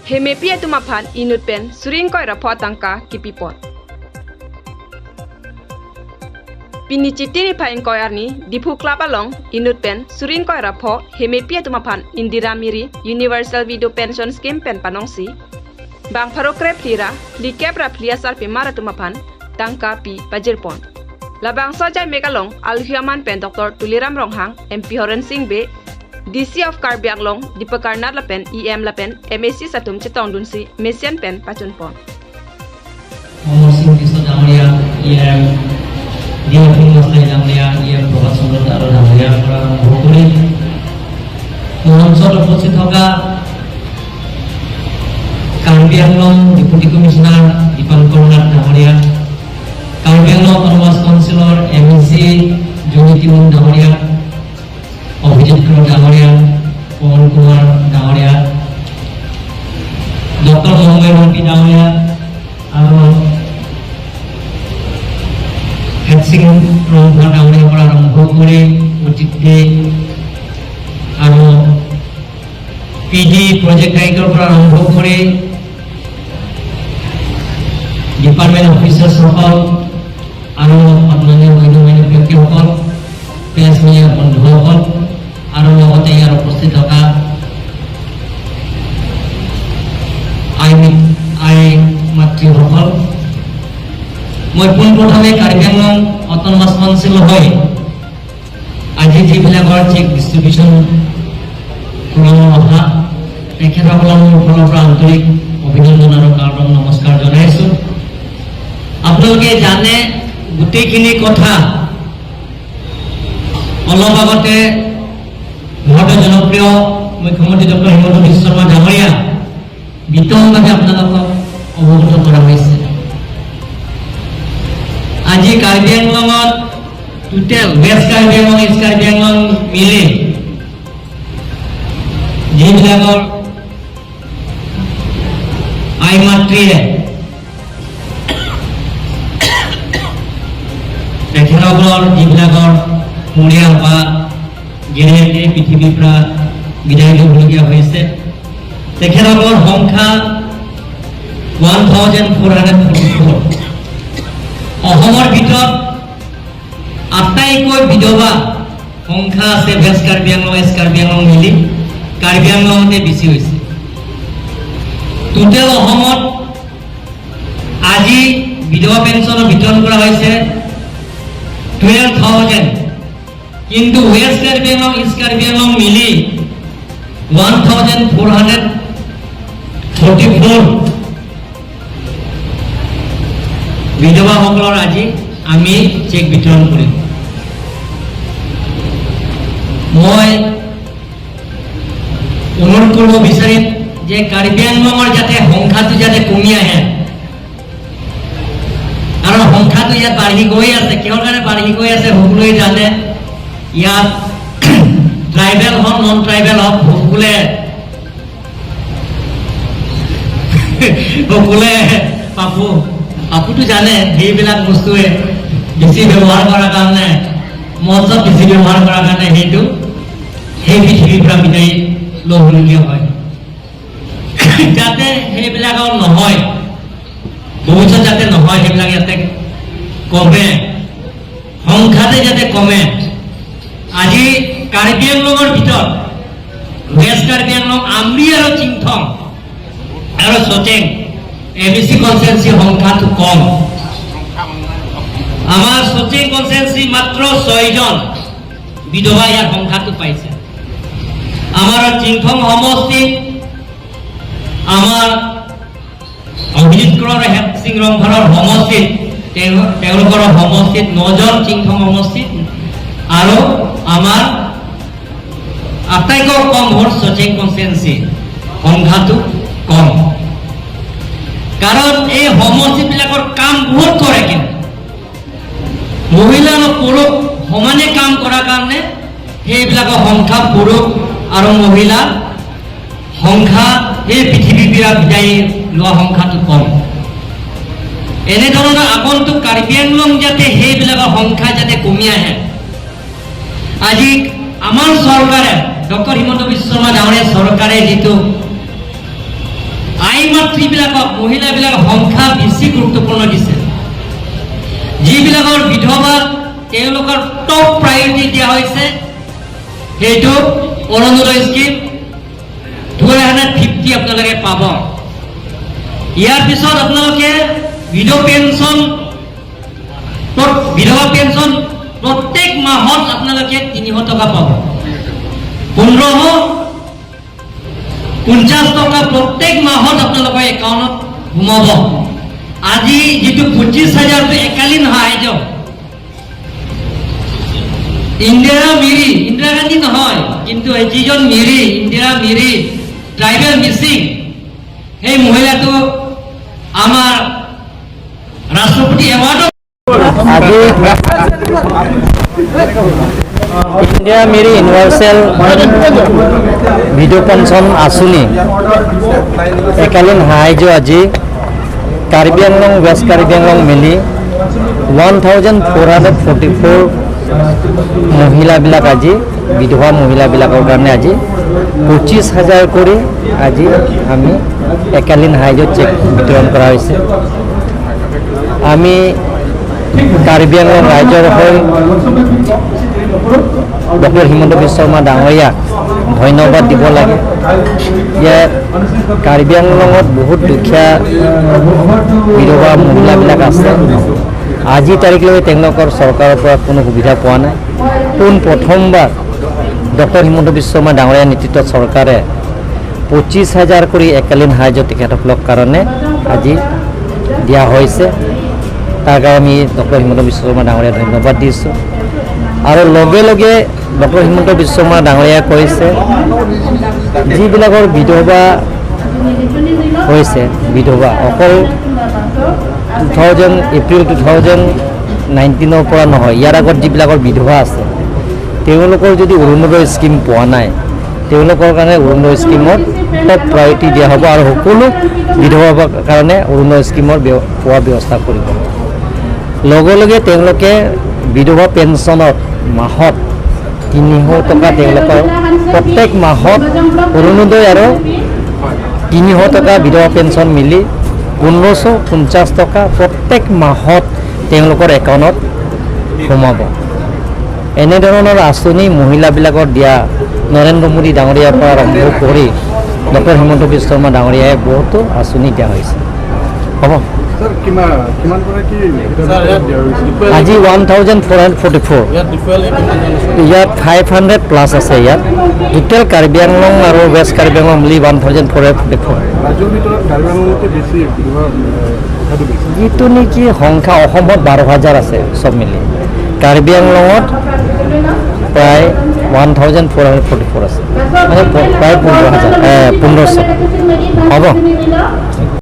Hemepi atumaphan inut pen suring koi rapho tangka kipipot. Pini citini phain koi arni dipu klapalong inut pen suring koi rapho hemepi atumaphan Indira Miri Universal Video Pension Scheme pen panongsi. Bang parokre plira likep raplia sarpi maratumaphan tangka pi pajirpon. Labang sojai megalong alhiaman pen Dr. Tuliram Ronghang MP Horen Singh Be DC of Karbi Anglong Dipakarnat Lapen EM Lapen MSc Satum Chitong Dunsi Mesian Pen Pachunpon. Omor Singh Kiso Damaria EM Dia Masai Damaria EM Probat Sumber Daro Damaria Kurang Bukuri Monsor Posit Hoga Karbi Anglong Deputy Commissioner Dipan Kornat Damaria Karbi Anglong Autonomous Councilor MSc Joni Timun Damaria Abhijit ডাঙৰীয়া পৱন কুমাৰ ডাঙৰীয়া doctor Mohammad Rafi ডাঙৰীয়া আৰু heatsink Rang Ghar ডাঙৰীয়াৰ পৰা আৰম্ভ কৰি অতিথি আৰু পিডি প্ৰজেক্ট ডাইৰেক্টৰৰ পৰা আৰম্ভ কৰি ডিপাৰ্টমেণ্ট অফিচাৰসকল আৰু অন্যান্য গণ্যমান্য ব্যক্তিসকল প্ৰেছ মিডিয়াৰ বন্ধুসকল আৰু লগতে ইয়াৰ উপস্থিত থকা আই মাতৃসকল মই পোনপ্ৰথমে কাৰ্বি আংলং অট'নমাছ কাউন্সিল হৈ আজি যিবিলাকৰ চেক ডিষ্ট্ৰিবিউশ্যন কৰিব অহা তেখেতসকলৰ মোৰ ফালৰ পৰা আন্তৰিক অভিনন্দন আৰু কাৰ্বন নমস্কাৰ জনাইছোঁ। আপোনালোকে জানে গোটেইখিনি কথা অলপ আগতে ভাৰতৰ জনপ্ৰিয় মুখ্যমন্ত্ৰী ডক্টৰ হিমন্ত বিশ্ব শৰ্মা ডাঙৰীয়া বিতংভাৱে আপোনালোকক অৱগত কৰা হৈছে। আজি কাৰ্বি আংলঙত total west Karbi Anglong east Karbi Anglong মিলি যিবিলাকৰ আই মাতৃয়ে তেখেতসকলৰ যিবিলাকৰ পৰিয়াল বা গেৰিয়াকে পৃথিৱীৰ পৰা বিদায় ল'বলগীয়া হৈছে তেখেতসকলৰ সংখ্যা 1444। অসমৰ ভিতৰত আটাইতকৈ বিধৱা সংখ্যা আছে ৱেষ্ট কাৰ্বি আংলং ইষ্ট কাৰ্বি আংলং মিলি কাৰ্বি আংলঙতে বেছি হৈছে। টোটেল অসমত আজি বিধৱা পেঞ্চনৰ বিতৰণ কৰা হৈছে 12,000, কিন্তু ওয়েস্ট কাৰ্বি আংলং ইস্ট কাৰ্বি আংলং মিলি 1444 বিধৱাসকলৰ আজি আমি চেক বিতৰণ কৰিম। মই অনুৰোধ কৰিব বিচাৰিম যে কাৰ্বি আংলঙৰ যাতে সংখ্যাটো যাতে কমি আহে, কাৰণ সংখ্যাটো ইয়াত বাঢ়ি গৈ আছে। কিহৰ কাৰণে বাঢ়ি গৈ আছে সকলোৱে জানে। ইয়াত ট্ৰাইবেল হওক নন ট্ৰাইবেল হওক সকলোৱে পাপুটো জানে সেইবিলাক বস্তুৱে বেছি ব্যৱহাৰ কৰাৰ কাৰণে মদ বেছি ব্যৱহাৰ কৰাৰ কাৰণে সেইটো সেই পৃথিৱীৰ পৰা বিদায় ল'বলগীয়া হয়। যাতে সেইবিলাকৰ নহয়, ভৱিষ্যত যাতে নহয়, সেইবিলাক ইয়াতে কমে, সংখ্যাতে যাতে কমে। আজি কাৰ্বি আংলঙৰ ভিতৰত ৱেষ্ট কাৰ্বি আংলং আমৰি আৰু চিংথং আৰু চটেং এবিচি কনষ্টিটুৱেঞ্চি সংখ্যাটো কম। আমাৰ চটেং কনষ্টিটুৱেঞ্চি মাত্ৰ 6জন বিধৱা ইয়াৰ সংখ্যাটো পাইছে। আমাৰ চিংথং সমষ্টিত আমাৰ অভিজিৎ কৰৰ হেডসিং ৰংঘৰৰ সমষ্টিত তেওঁলোকৰ সমষ্টিত 9জন চিংথং সমষ্টিত আৰু আমাৰ আটাইতকৈ কম ভোট চটেং কনষ্টিটুৱেঞ্চি সংখ্যাটো কম। কাৰণ এই সমষ্টিবিলাকৰ কাম বহুত কৰে, কিন্তু মহিলা আৰু পুৰুষ সমানে কাম কৰাৰ কাৰণে সেইবিলাকৰ সংখ্যা পুৰুষ আৰু মহিলা সংখ্যা এই পৃথিৱীৰ পৰা বিদায় লোৱা সংখ্যাটো কম। এনেধৰণৰ আগন্তুক কাৰ্বি আংলং যাতে সেইবিলাকৰ সংখ্যা যাতে কমি আহে, আজি আমাৰ চৰকাৰে ডক্টৰ হিমন্ত বিশ্ব শৰ্মা ডাঙৰীয়া চৰকাৰে যিটো যিবিলাকক মহিলাবিলাকৰ সংখ্যা বেছি গুৰুত্বপূৰ্ণ দিছে যিবিলাকৰ বিধৱা তেওঁলোকৰ টপ প্ৰায়ৰিটি দিয়া হৈছে সেইটো অৰুণোদয় স্কিম 250 আপোনালোকে পাব ইয়াৰ পিছত আপোনালোকে বিধৱা পেঞ্চন প্ৰত্যেক মাহত আপোনালোকে 300 টকা পাব 1550 টকা প্ৰত্যেক মাহত আপোনালোকৰ একাউণ্টত সোমাব আজি যেটো 25,000 একালীন সাহায্য ইন্দিৰা গান্ধী নহয় কিন্তু যিজন ইন্দিৰা মিৰি ট্ৰাইবেল মিচিং এই মহিলাটো আমাৰ ৰাষ্ট্ৰপতি এৱাৰ্ড আজি Indira Miri universal video' pension আঁচনি একালীন সাহায্য আজি কাৰ্বি আংলং ৱেষ্ট কাৰ্বি আংলং মিলি 1444 মহিলাবিলাক আজি বিধৱা মহিলাবিলাকৰ কাৰণে আজি 25,000 কৰি আজি আমি একালীন সাহায্য চেক বিতৰণ কৰা হৈছে আমি কাৰ্বি আংলং ৰাইজৰ হৈ ডক্টৰ হিমন্ত বিশ্ব শৰ্মা ডাঙৰীয়াক ধন্যবাদ দিব লাগে যে কাৰ্বি আংলঙত বহুত দুখীয়া বিধৱা মহিলাবিলাক আছে আজি তাৰিখলৈকে তেওঁলোকৰ চৰকাৰৰ পৰা কোনো সুবিধা পোৱা নাই প্ৰথমবাৰ ডক্টৰ হিমন্ত বিশ্ব শৰ্মা ডাঙৰীয়াৰ নেতৃত্বত চৰকাৰে 25,000 কৰি একালীন সাহায্য তেখেতসকলৰ কাৰণে আজি দিয়া হৈছে তাৰ কাৰণে আমি ডক্টৰ হিমন্ত বিশ্ব শৰ্মা ডাঙৰীয়াক ধন্যবাদ দিছোঁ আৰু লগে লগে ডক্টৰ হিমন্ত বিশ্ব শৰ্মা ডাঙৰীয়াই কৈছে যিবিলাকৰ বিধৱা হৈছে বিধৱা অকল এপ্ৰিল 2019 পৰা নহয় ইয়াৰ আগত যিবিলাকৰ বিধৱা আছে তেওঁলোকৰ যদি অৰুণোদয় স্কিম পোৱা নাই তেওঁলোকৰ কাৰণে অৰুণোদয় স্কিমত টপ প্ৰায়ৰিটি দিয়া হ'ব আৰু সকলো বিধৱাৰ কাৰণে অৰুণোদয় স্কিমৰ পোৱাৰ ব্যৱস্থা কৰিব লগে লগে তেওঁলোকে বিধৱা পেঞ্চনত মাহত 300 টকা তেওঁলোকৰ প্ৰত্যেক মাহত অৰুণোদয় আৰু 300 টকা বিধৱা পেঞ্চন মিলি 1550 টকা প্ৰত্যেক মাহত তেওঁলোকৰ একাউণ্টত সোমাব এনেধৰণৰ আঁচনি মহিলাবিলাকৰ দিয়া নৰেন্দ্ৰ মোদী ডাঙৰীয়াৰ পৰা আৰম্ভ কৰি ডক্টৰ হিমন্ত বিশ্ব শৰ্মা ডাঙৰীয়াই বহুতো আঁচনি দিয়া হৈছে হ'ব আজি 1444 ইয়াত 500 প্লাছ আছে ইয়াত টোটেল কাৰ্বি আংলং আৰু ৱেষ্ট কাৰ্বি আংলং মিলি 1444 যিটো নেকি সংখ্যা অসমত 12,000 আছে চব মিলি কাৰ্বি আংলঙত প্ৰায় 1444 আছে মানে প্ৰায় 15,000 হ'ব